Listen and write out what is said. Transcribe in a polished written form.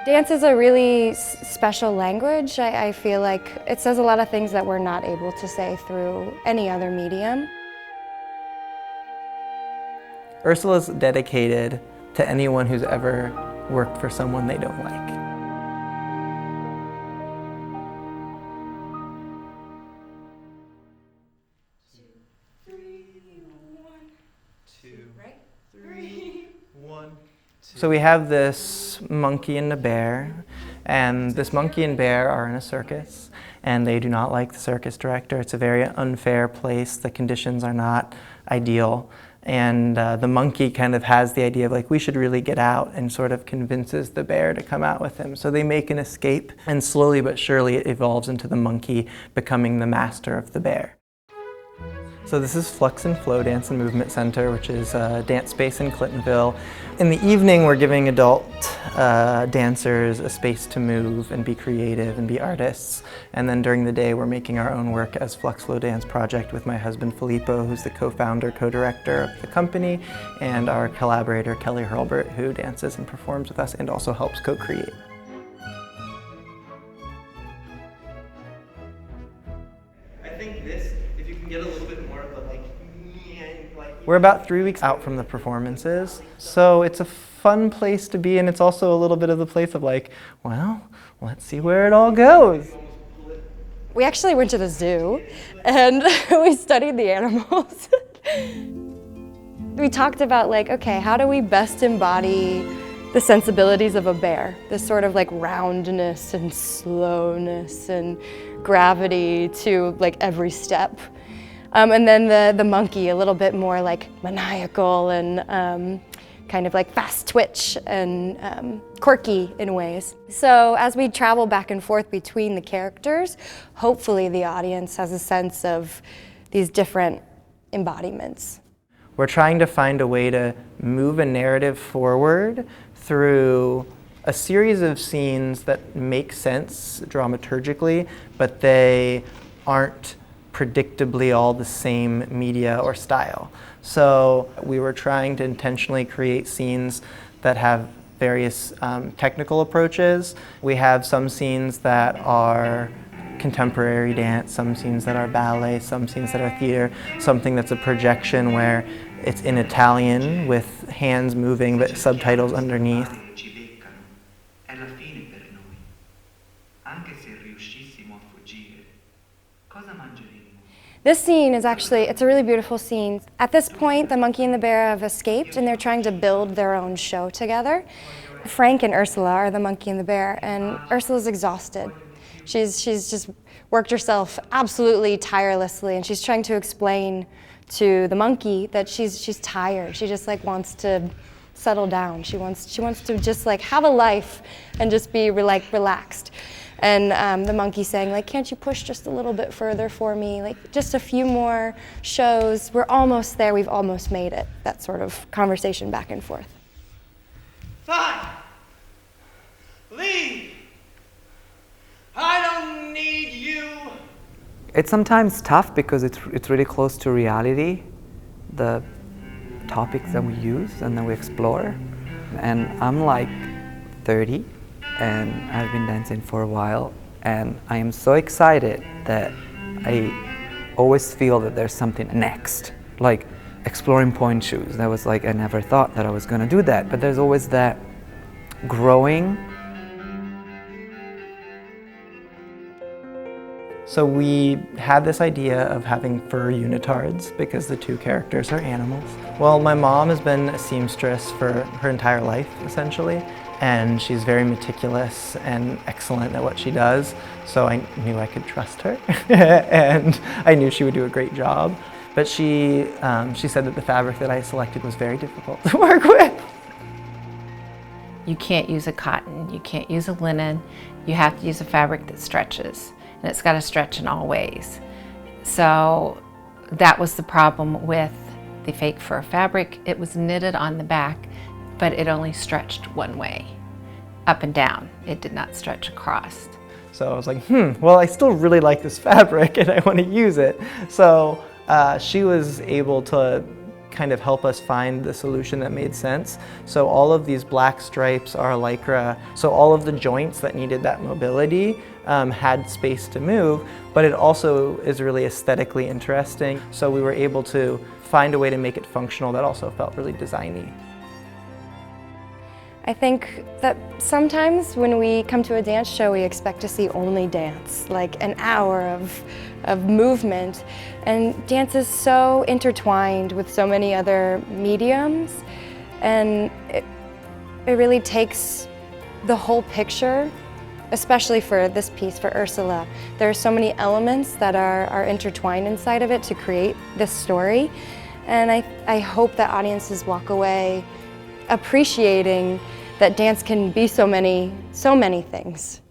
Dance is a really special language. I feel like it says a lot of things that we're not able to say through any other medium. Ursula's dedicated to anyone who's ever worked for someone they don't like. So we have this monkey and a bear, and this monkey and bear are in a circus, and they do not like the circus director. It's a very unfair place. The conditions are not ideal. And the monkey kind of has the idea of like, we should really get out, and sort of convinces the bear to come out with him. So they make an escape, and slowly but surely it evolves into the monkey becoming the master of the bear. So this is Flux and Flow Dance and Movement Center, which is a dance space in Clintonville. In the evening, we're giving adult dancers a space to move and be creative and be artists. And then during the day, we're making our own work as Flux Flow Dance Project with my husband, Filippo, who's the co-founder, co-director of the company, and our collaborator, Kelly Hurlbert, who dances and performs with us and also helps co-create. I think this, if you can get a little bit more of the We're about 3 weeks out from the performances, so it's a fun place to be, and it's also a little bit of the place of like, well, let's see where it all goes. We actually went to the zoo and we studied the animals. We talked about like, okay, how do we best embody the sensibilities of a bear? This sort of like roundness and slowness and gravity to like every step. And then the monkey, a little bit more like maniacal and kind of like fast twitch and quirky in ways. So as we travel back and forth between the characters, hopefully the audience has a sense of these different embodiments. We're trying to find a way to move a narrative forward through a series of scenes that make sense dramaturgically, but they aren't predictably all the same media or style. So we were trying to intentionally create scenes that have various technical approaches. We have some scenes that are contemporary dance, some scenes that are ballet, some scenes that are theater, something that's a projection where it's in Italian with hands moving but subtitles underneath. This scene is actually, it's a really beautiful scene. At this point, the monkey and the bear have escaped and they're trying to build their own show together. Frank and Ursula are the monkey and the bear, and Ursula's exhausted. She's just worked herself absolutely tirelessly, and she's trying to explain to the monkey that she's tired. She just like wants to settle down. She wants to just like have a life and just be like relaxed. And the monkey saying like, can't you push just a little bit further for me? Like just a few more shows. We're almost there. We've almost made it. That sort of conversation back and forth. Fine. Leave. I don't need you. It's sometimes tough because it's really close to reality, the topics that we use and that we explore. And I'm like 30. And I've been dancing for a while, and I am so excited that I always feel that there's something next, like exploring point shoes. That was like, I never thought that I was gonna do that, but there's always that growing. So we had this idea of having fur unitards because the two characters are animals. Well, my mom has been a seamstress for her entire life, essentially. And she's very meticulous and excellent at what she does, so I knew I could trust her, and I knew she would do a great job. But she said that the fabric that I selected was very difficult to work with. You can't use a cotton, you can't use a linen, you have to use a fabric that stretches, and it's got to stretch in all ways. So that was the problem with the fake fur fabric. It was knitted on the back, but it only stretched one way, up and down. It did not stretch across. So I was like, well, I still really like this fabric and I want to use it. So she was able to kind of help us find the solution that made sense. So all of these black stripes are Lycra, so all of the joints that needed that mobility had space to move, but it also is really aesthetically interesting. So we were able to find a way to make it functional that also felt really designy. I think that sometimes when we come to a dance show, we expect to see only dance, like an hour of movement. And dance is so intertwined with so many other mediums, and it really takes the whole picture, especially for this piece, for Ursula. There are so many elements that are intertwined inside of it to create this story. And I hope that audiences walk away appreciating that dance can be so many things.